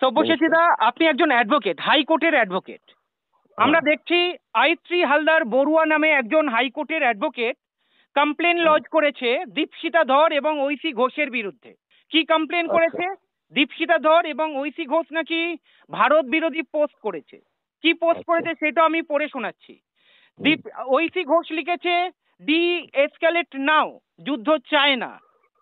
সব্যসাচী দা, আপনি একজন অ্যাডভোকেট, হাইকোর্টের অ্যাডভোকেট। আমরা দেখছি আইত্রি হালদার বড়ুয়া নামে একজন হাইকোর্টের অ্যাডভোকেট কমপ্লেন লজ করেছে দীপশিতা ধর এবং ঐশী ঘোষের বিরুদ্ধে। কি কমপ্লেন করেছে? দীপশিতা ধর এবং ঐশী ঘোষ নাকি ভারত বিরোধী পোস্ট করেছে। কি পোস্ট করেছে সেটা আমি পড়ে শোনাচ্ছি। ঐশী ঘোষ লিখেছে, ডি এসকালেট নাও, যুদ্ধ চায় না,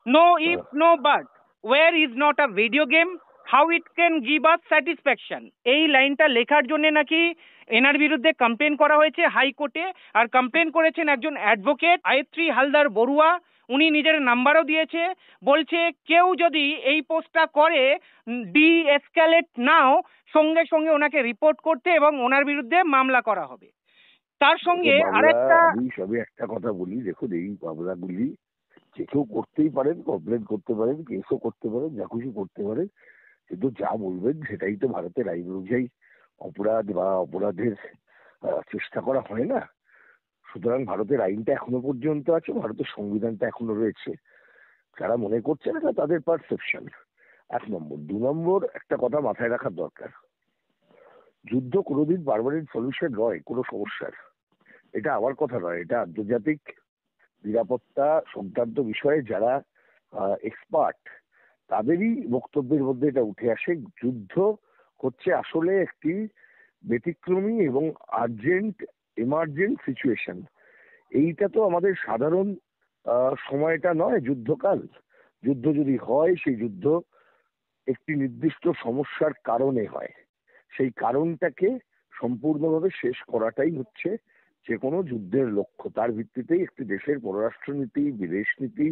no if no but, war is not a video game, how it can give us satisfaction. এই লাইনটা লেখার জন্য নাকি এনার বিরুদ্ধে কমপ্লেন করা হয়েছে হাইকোর্টে। আর কমপ্লেন করেছেন একজন অ্যাডভোকেট আয়ত্রী হালদার বড়ুয়া। উনি নিজের নাম্বারও দিয়েছে, বলছে কেউ যদি এই পোস্টটা করে, ডি এসকালেট নাও, সঙ্গে সঙ্গে ওনাকে রিপোর্ট করতে এবং ওনার বিরুদ্ধে মামলা করা হবে। তার সঙ্গে আরেকটা আমি একটা কথা বলি, দেখুন এই মামলাগুলি যে কেউ করতেই পারেন, কমপ্লেন করতে পারেন, কেসও করতে পারেন, যা খুশি করতে পারেন, কিন্তু যা বলবেন সেটাই তো ভারতের আইন অনুযায়ী অপরাধ বা অপরাধের চেষ্টা করা হয় না। সুতরাং ভারতের আইনটা এখনো পর্যন্ত আছে, ভারতের সংবিধানটা এখনো রয়েছে। যারা মনে করছে না তাদের পারসেপশন, 1 নম্বর। 2 নম্বর, একটা কথা মাথায় রাখার দরকার, যুদ্ধ কোনোদিন পার্মানেন্ট সলিউশন নয় কোনো সমস্যার। এটা আমার কথা নয়, এটা আন্তর্জাতিক নিরাপত্তা সংক্রান্ত বিষয়ে যারা এক্সপার্ট তাদেরই বক্তব্যের মধ্যে এটা উঠে আসে। যুদ্ধ হচ্ছে আসলে একটি ব্যতিক্রমী এবং এমার্জেন্ট সিচুয়েশন। এইটা তো আমাদের সাধারণ সময়টা নয় যুদ্ধকাল। যুদ্ধ যদি হয়, সেই যুদ্ধ একটি নির্দিষ্ট সমস্যার কারণে হয়। সেই কারণটাকে সম্পূর্ণভাবে শেষ করাটাই হচ্ছে যে কোনো যুদ্ধের লক্ষ্য। তার ভিত্তিতেই একটি দেশের পররাষ্ট্রনীতি, বিদেশ নীতি,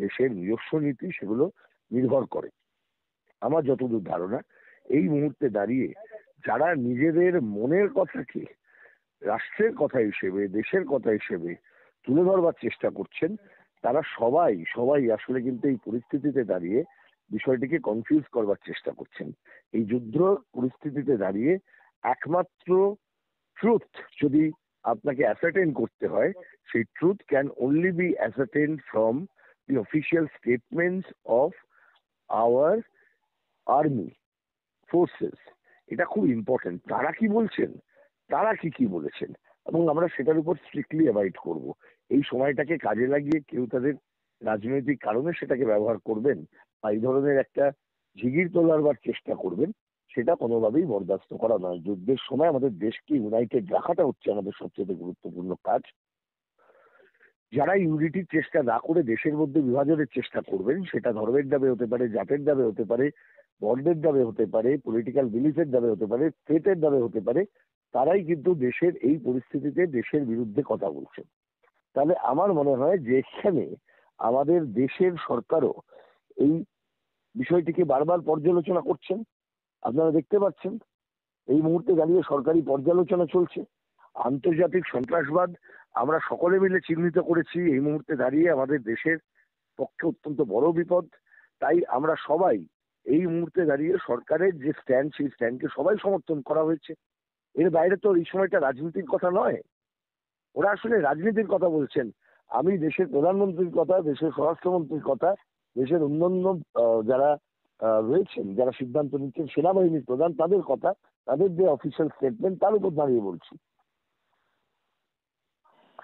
দেশের নিজস্ব নীতি সেগুলো নির্ভর করে। আমার যতদূর ধারণা, এই মুহূর্তে দাঁড়িয়ে যারা নিজেদের মনের কথাকে রাষ্ট্রের কথা হিসেবে, দেশের কথা হিসেবে তুলে ধরবার চেষ্টা করছেন, তারা সবাই আসলে কিন্তু এই পরিস্থিতিতে দাঁড়িয়ে বিষয়টিকে কনফিউজ করবার চেষ্টা করছেন। এই যুদ্ধ পরিস্থিতিতে দাঁড়িয়ে একমাত্র ট্রুথ যদি আপনাকে অ্যাসার্টেন করতে হয়, সেই truth can only be ascertain from the official statements of our army forces. এটা খুব ইম্পর্টেন্ট। তারা কি বলছেন, তারা কি বলেছেন, এবং আমরা সেটার উপর স্ট্রিক্টলি অ্যাভয়েড করব। এই সময়টাকে কাজে লাগিয়ে কেউ তাদের রাজনৈতিক কারণে সেটাকে ব্যবহার করবেন বা এই ধরনের একটা জিগির তোলার চেষ্টা করবেন, সেটা কোনোভাবেই বরদাস্ত করা নয়। যুদ্ধের সময় আমাদের দেশকে ইউনাইটেড রাখাটা হচ্ছে আমাদের সবচেয়ে গুরুত্বপূর্ণ কাজ। যারা ইউনিটির চেষ্টা না করে দেশের মধ্যে বিভাজনের চেষ্টা করবেন, সেটা ধর্মের দাবে হতে পারে, জাতের দাবে হতে পারে, বর্ণের দাবে হতে পারে, পলিটিক্যাল বিলিফের দাবে হতে পারে, ফেথের দাবে হতে পারে, তারাই কিন্তু দেশের এই পরিস্থিতিতে দেশের বিরুদ্ধে কথা বলছে। তাহলে আমার মনে হয় যে এখানে আমাদের দেশের সরকারও এই বিষয়টিকে বারবার পর্যালোচনা করছেন। আপনারা দেখতে পাচ্ছেন এই মুহূর্তে দাঁড়িয়ে সরকারি পর্যালোচনা চলছে। আন্তর্জাতিক সন্ত্রাসবাদ আমরা সকলে মিলে চিহ্নিত করেছি এই মুহূর্তে দাঁড়িয়ে আমাদের দেশের পক্ষে অত্যন্ত বড় বিপদ। তাই আমরা সবাই এই মুহূর্তে দাঁড়িয়ে সরকারের যে স্ট্যান্ড, সেই স্ট্যান্ডকে সবাই সমর্থন করা হয়েছে। এর বাইরে তো এই সময়টা রাজনীতির কথা নয়। ওরা আসলে রাজনীতির কথা বলছেন। আমি দেশের প্রধানমন্ত্রীর কথা, দেশের স্বরাষ্ট্রমন্ত্রীর কথা, দেশের অন্যান্য যারা রয়েছেন, যারা সিদ্ধান্ত নিচ্ছেন, সেনাবাহিনীর প্রধান, তাদের কথা, তাদের যে অফিসিয়াল স্টেটমেন্ট, তার উপর দাঁড়িয়ে বলছি।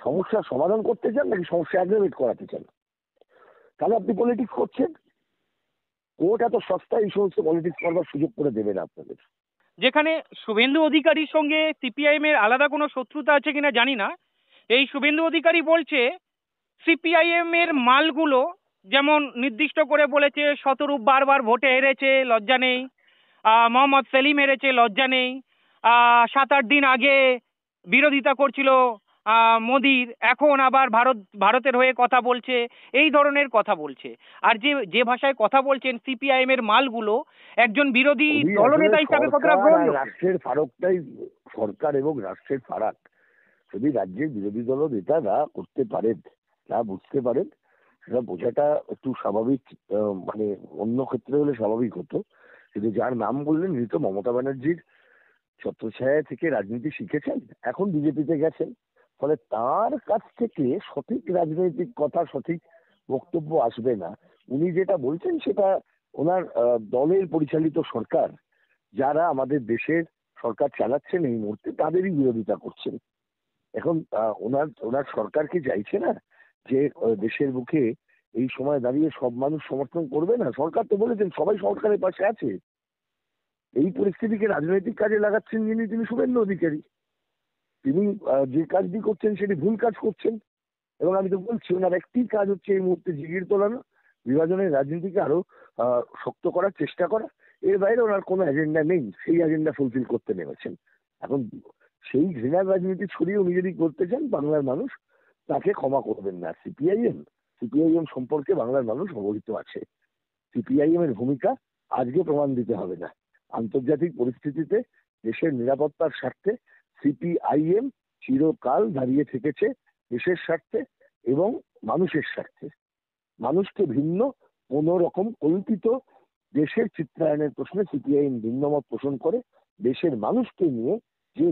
সমস্যার সমাধান করতে চান নাকি সমস্যা অ্যাগ্রাভেট করাতে চান? তাহলে আপনি পলিটিক্স করছেন। কোর্ট এত সস্তা এই সমস্ত পলিটিক্স করবার সুযোগ করে দেবে না আপনাদের। যেখানে শুভেন্দু অধিকারীর সঙ্গে সিপিআইএম এর আলাদা কোনো শত্রুতা আছে কিনা জানি না, এই শুভেন্দু অধিকারী বলছে সিপিআইএম এর মালগুলো, যেমন নির্দিষ্ট করে বলেছে শতরূপ বারবার ভোটে হেরেছে, লজ্জা নেই, মোহাম্মদ সেলিম হেরেছে, লজ্জা নেই, 7-8 দিন আগে বিরোধিতা করছিল মোদির, এখন আবার ভারতের হয়ে কথা বলছে, এই ধরনের কথা বলছে। আর যে ভাষায় কথা বলছেন সিপিআইএম এর মালগুলো, একজন বিরোধী দলনেতা হিসাবে কতটা গ্রহণ? রাষ্ট্রের ফারাকটাই সরকার এবং রাষ্ট্রের ফারাক। যদি রাজ্যের বিরোধী দল নেতারা করতে পারেন, না বুঝতে পারেন, সেটা বোঝাটা একটু স্বাভাবিক। মানে অন্য ক্ষেত্রে হলে স্বাভাবিক হতো, কিন্তু যার নাম বললেন, উনি তো মমতা ব্যানার্জির ছত্রছায়া থেকে রাজনীতি শিখেছেন, এখন বিজেপিতে গেছেন। ফলে তার কাছ থেকে সঠিক রাজনৈতিক কথা, সঠিক বক্তব্য আসবে না। উনি যেটা বলছেন সেটা ওনার দলের পরিচালিত সরকার যারা আমাদের দেশের সরকার চালাচ্ছেন এই মুহূর্তে তাদেরই বিরোধিতা করছেন। এখন ওনার সরকার কি চাইছে না যে দেশের বুকে এই সময় দাঁড়িয়ে সব মানুষ সমর্থন করবে না? সরকার তো বলেছেন সবাই সরকারের পাশে আছে। এই পরিস্থিতিকে রাজনৈতিক কাজে লাগাচ্ছেন তিনি শুভেন্দু অধিকারী। তিনি যে কাজটি করছেন সেটি ভুল কাজ করছেন। এবং আমি তো বলছি ওনার একটি কাজ হচ্ছে এই মুহূর্তে জিগির তোলানো, বিভাজনের রাজনীতিকে আরো শক্ত করার চেষ্টা করা। এর বাইরে ওনার কোনো এজেন্ডা নেই, সেই এজেন্ডা ফুলফিল করতে নেমেছেন। এখন সেই ঘৃণার রাজনীতি ছড়িয়ে উনি যদি করতে চান বাংলার মানুষ তাকে ক্ষমা করবেন না। সিপিআইএম সম্পর্কে বাংলার মানুষ অবহিত আছে। সিপিআইএম এর ভূমিকা আজকে প্রমাণ দিতে হবে না। আন্তর্জাতিক পরিস্থিতিতে দেশের নিরাপত্তার স্বার্থে সিপিআইএম চিরকাল দাঁড়িয়ে থেকেছে দেশের স্বার্থে এবং মানুষের স্বার্থে। মানুষকে ভিন্ন কোন রকম কল্পিত দেশের চিত্রায়নের প্রশ্নে সিপিআইএম ভিন্নমত পোষণ করে। দেশের মানুষকে নিয়ে যে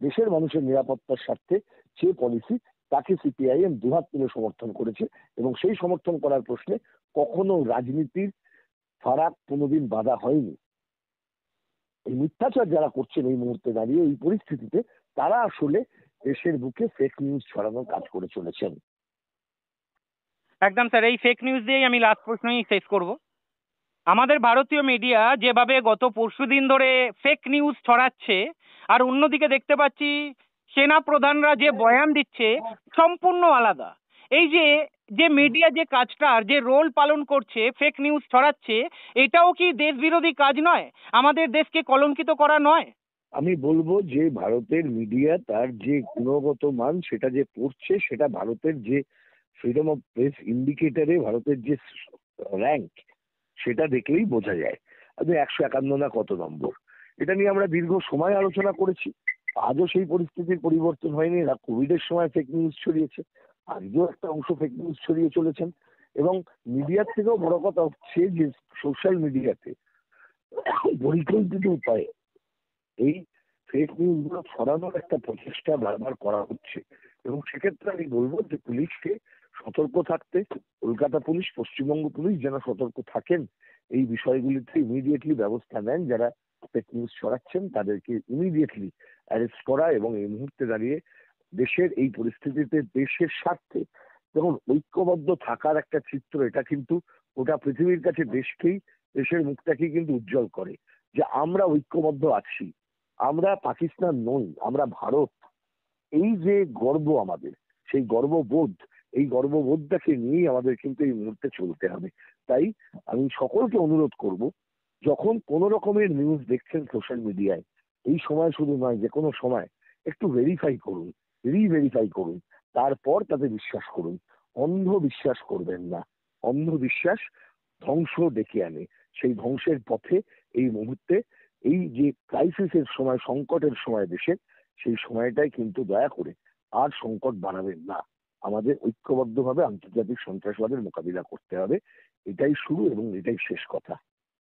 দেশের মানুষের নিরাপত্তার স্বার্থে যে পলিসি তাকে সিপিআইএম দুহাত তুলে সমর্থন করেছে এবং সেই সমর্থন করার প্রশ্নে কখনো রাজনীতির ফারাক কোনোদিন বাধা হয়নি। এই মিথ্যাচার যারা করছেন এই মুহূর্তে দাঁড়িয়ে এই পরিস্থিতিতে তারা আসলে দেশের বুকে ফেক নিউজ ছড়ানোর কাজ করে চলেছেন। একদম স্যার, এই ফেক নিউজ দিয়েই আমি লাস্ট প্রশ্নই শেষ করব। আমাদের ভারতীয় মিডিয়া যেভাবে গত পরশুদিন ধরে ফেক নিউজ ছড়াচ্ছে, আর অন্যদিকে দেখতে পাচ্ছি সেনা প্রধানরা যে বয়ান দিচ্ছে সম্পূর্ণ আলাদা। এই যে যে মিডিয়া যে কাজটার যে রোল পালন করছে, ফেক নিউজ ছড়াচ্ছে, এটাও কি দেশ বিরোধী কাজ নয়? আমাদের দেশকে কলঙ্কিত করা নয়? আমি বলবো যে ভারতের মিডিয়া তার যে গুণগত মান সেটা যে পড়ছে সেটা ভারতের যে ফ্রিডম অফ প্রেস ইন্ডিকেটরে ভারতের যে র্যাঙ্ক সেটা দেখলেই বোঝা যায়। আমি 151 না কত নম্বর, এটা নিয়ে আমরা দীর্ঘ সময় আলোচনা করেছি। আজও সেই পরিস্থিতির পরিবর্তন হয়নি। এরা কোভিডের সময় ফেক নিউজ ছড়িয়েছে, আজও একটা অংশ ফেক নিউজ ছড়িয়ে চলেছেন। এবং মিডিয়ার থেকেও বড় কথা হচ্ছে যে সোশ্যাল মিডিয়াতে পরিকল্পিত উপায়ে এই ফেক নিউজ গুলো ছড়ানোর একটা প্রচেষ্টা বারবার করা হচ্ছে। এবং সেক্ষেত্রে আমি বলবো যে পুলিশকে সতর্ক থাকতে, কলকাতা পুলিশ, পশ্চিমবঙ্গ পুলিশ যেন সতর্ক থাকেন এই বিষয়গুলিতে, ইমিডিয়েটলি ব্যবস্থা নেন। যারা ফেক নিউজ ছড়াচ্ছেন তাদেরকে ইমিডিয়েটলি অ্যারেস্ট করা এবং এই মুহূর্তে দাঁড়িয়ে দেশের এই পরিস্থিতিতে দেশের স্বার্থে যখন ঐক্যবদ্ধ থাকার একটা চিত্র, এটা কিন্তু ওটা পৃথিবীর কাছে দেশের মুখটাকেই কিন্তু উজ্জ্বল করে যে আমরা ঐক্যবদ্ধ আছি, আমরা পাকিস্তান নই, আমরা ভারত। এই যে গর্ব আমাদের, সেই গর্ববোধটাকে নিয়েই আমাদের কিন্তু এই মুহূর্তে চলতে হবে। তাই আমি সকলকে অনুরোধ করব, যখন কোন রকমের নিউজ দেখছেন সোশ্যাল মিডিয়ায়, এই সময় শুধু নয় যে কোনো সময় একটু ভেরিফাই করুন, রিভেরিফাই করুন, তারপর তাতে বিশ্বাস করুন। অন্ধ বিশ্বাস করবেন না। অন্ধ বিশ্বাস ধ্বংস ডেকে আনে। সেই ধ্বংসের পথে এই মুহূর্তে এই যে ক্রাইসিসের সময়, সংকটের সময় দেশের, সেই সময়টাই কিন্তু দয়া করে আর সংকট বাড়াবেন না। আমাদের ঐক্যবদ্ধভাবে আন্তর্জাতিক সন্ত্রাসবাদের মোকাবিলা করতে হবে। এটাই শুরু এবং এটাই শেষ কথা।